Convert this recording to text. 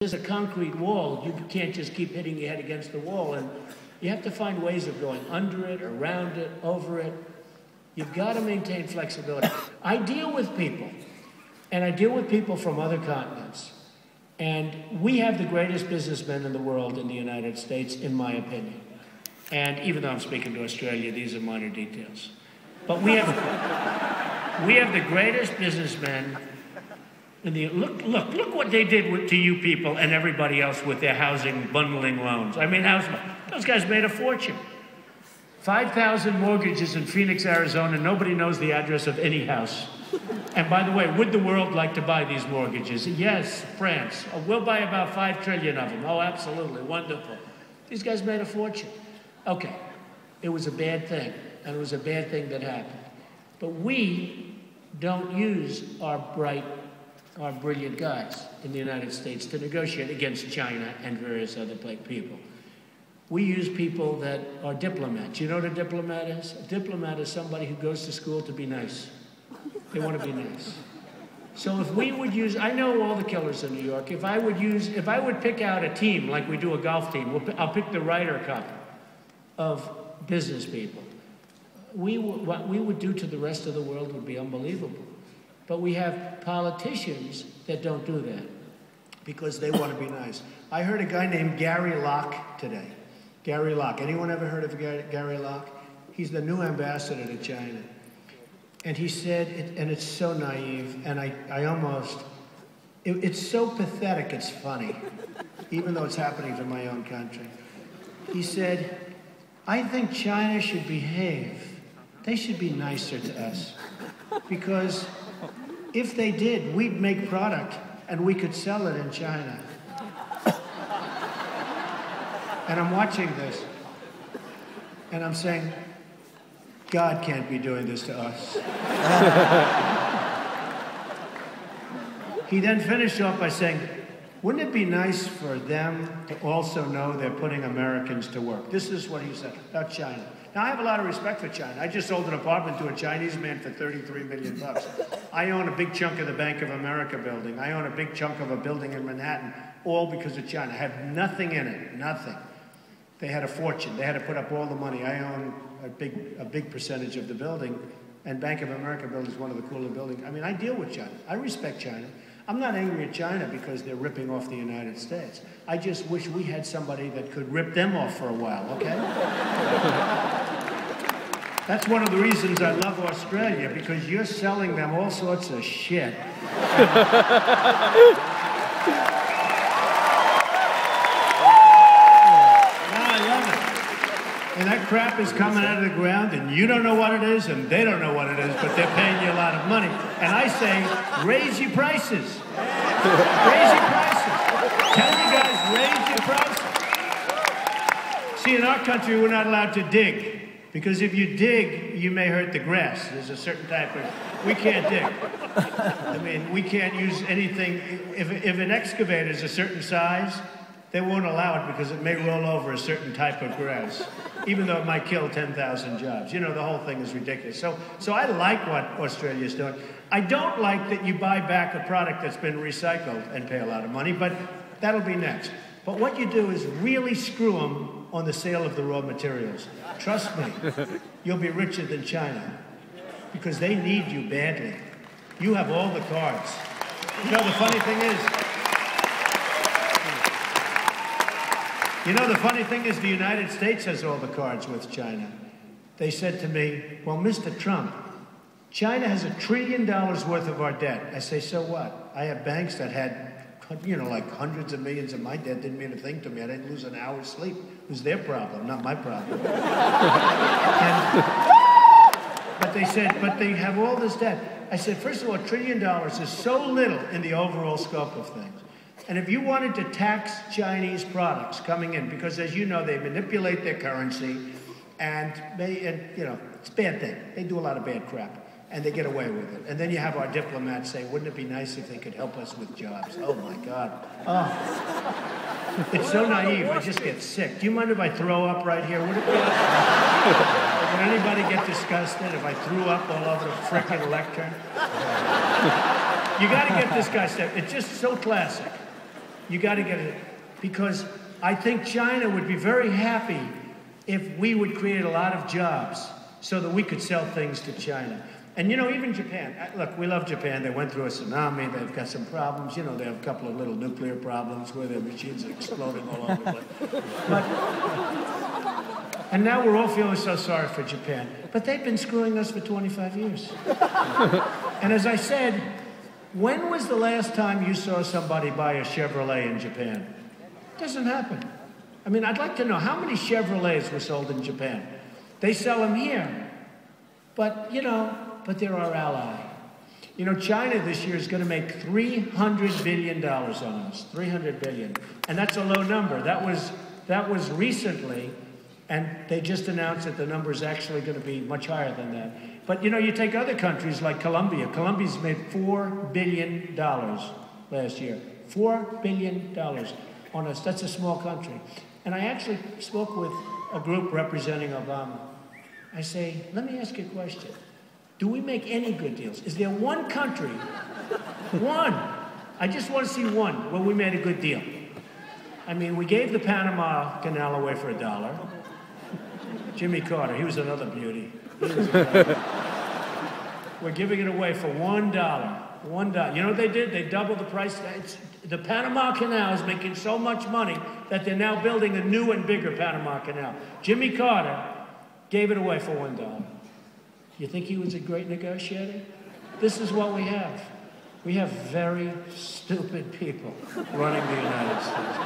there's a concrete wall, you can't just keep hitting your head against the wall, and you have to find ways of going under it, around it, over it. You've got to maintain flexibility. I deal with people, and I deal with people from other continents, and we have the greatest businessmen in the world in the United States, in my opinion. And even though I'm speaking to Australia, these are minor details. But we have the greatest businessmen in the, look what they did to you people and everybody else with their housing bundling loans. I mean, those guys made a fortune. 5,000 mortgages in Phoenix, Arizona. Nobody knows the address of any house. And by the way, would the world like to buy these mortgages? Yes, France. Oh, we'll buy about 5 trillion of them. Oh, absolutely, wonderful. These guys made a fortune. Okay, it was a bad thing, and it was a bad thing that happened. But we don't use our brilliant guys in the United States to negotiate against China and various other people. We use people that are diplomats. You know what a diplomat is? A diplomat is somebody who goes to school to be nice. They want to be nice. So if we would use, I know all the killers in New York, if I would pick out a team like we do a golf team, I'll pick the Ryder Cup of business people. What we would do to the rest of the world would be unbelievable. But we have politicians that don't do that because they want to be nice. I heard a guy named Gary Locke today. Gary Locke. Anyone ever heard of Gary Locke? He's the new ambassador to China. And he said, and it's so naive, and it's so pathetic it's funny, even though it's happening to my own country. He said, I think China should behave. They should be nicer to us. Because if they did, we'd make product and we could sell it in China. And I'm watching this, and I'm saying, God can't be doing this to us. He then finished off by saying, wouldn't it be nice for them to also know they're putting Americans to work? This is what he said about China. Now, I have a lot of respect for China. I just sold an apartment to a Chinese man for $33 million. I own a big chunk of the Bank of America building. I own a big chunk of a building in Manhattan, all because of China. I have nothing in it, nothing. They had a fortune. They had to put up all the money. I own a big percentage of the building, and Bank of America building is one of the cooler buildings. I mean, I deal with China. I respect China. I'm not angry at China because they're ripping off the United States. I just wish we had somebody that could rip them off for a while, okay? That's one of the reasons I love Australia, because you're selling them all sorts of shit. And that crap is coming out of the ground, and you don't know what it is, and they don't know what it is, but they're paying you a lot of money. And I say, raise your prices. Raise your prices. Tell you guys, raise your prices. See, in our country, we're not allowed to dig, because if you dig, you may hurt the grass. There's a certain type of, we can't dig. I mean, we can't use anything. If an excavator is a certain size, they won't allow it because it may roll over a certain type of grass, even though it might kill 10,000 jobs. You know, the whole thing is ridiculous. So I like what Australia's doing. I don't like that you buy back a product that's been recycled and pay a lot of money, but that'll be next. But what you do is really screw them on the sale of the raw materials. Trust me, you'll be richer than China because they need you badly. You have all the cards. You know, the funny thing is, the United States has all the cards with China. They said to me, well, Mr. Trump, China has $1 trillion worth of our debt. I say, so what? I have banks that had, you know, like hundreds of millions of my debt. Didn't mean a thing to me. I didn't lose an hour's sleep. It was their problem, not my problem. But they said, but they have all this debt. I said, first of all, $1 trillion is so little in the overall scope of things. And if you wanted to tax Chinese products coming in, because as you know, they manipulate their currency, and you know, it's a bad thing. They do a lot of bad crap, and they get away with it. And then you have our diplomats say, wouldn't it be nice if they could help us with jobs? Oh my God. Oh. It's so naive, I just get sick. Do you mind if I throw up right here? Would anybody get disgusted if I threw up all over the frickin' lectern? You gotta get this guy stuff. It's just so classic. You got to get it. Because I think China would be very happy if we would create a lot of jobs so that we could sell things to China. And you know, even Japan, look, we love Japan. They went through a tsunami. They've got some problems. You know, they have a couple of little nuclear problems where their machines are exploding all over the place. And now we're all feeling so sorry for Japan. But they've been screwing us for 25 years. And as I said, when was the last time you saw somebody buy a Chevrolet in Japan? It doesn't happen. I mean, I'd like to know how many Chevrolets were sold in Japan. They sell them here. But, you know, but they're our ally. You know, China this year is going to make $300 billion on us. $300 billion. And that's a low number. That was recently, and they just announced that the number is actually going to be much higher than that. But, you know, you take other countries like Colombia. Colombia's made $4 billion last year. $4 billion on us. That's a small country. And I actually spoke with a group representing Obama. I say, let me ask you a question. Do we make any good deals? Is there one country, one, I just want to see one, where we made a good deal? I mean, we gave the Panama Canal away for $1. Jimmy Carter, he was another beauty. We're giving it away for $1. $1. You know what they did? They doubled the price. The Panama Canal is making so much money that they're now building a new and bigger Panama Canal. Jimmy Carter gave it away for $1. You think he was a great negotiator? This is what we have. We have very stupid people running the United States.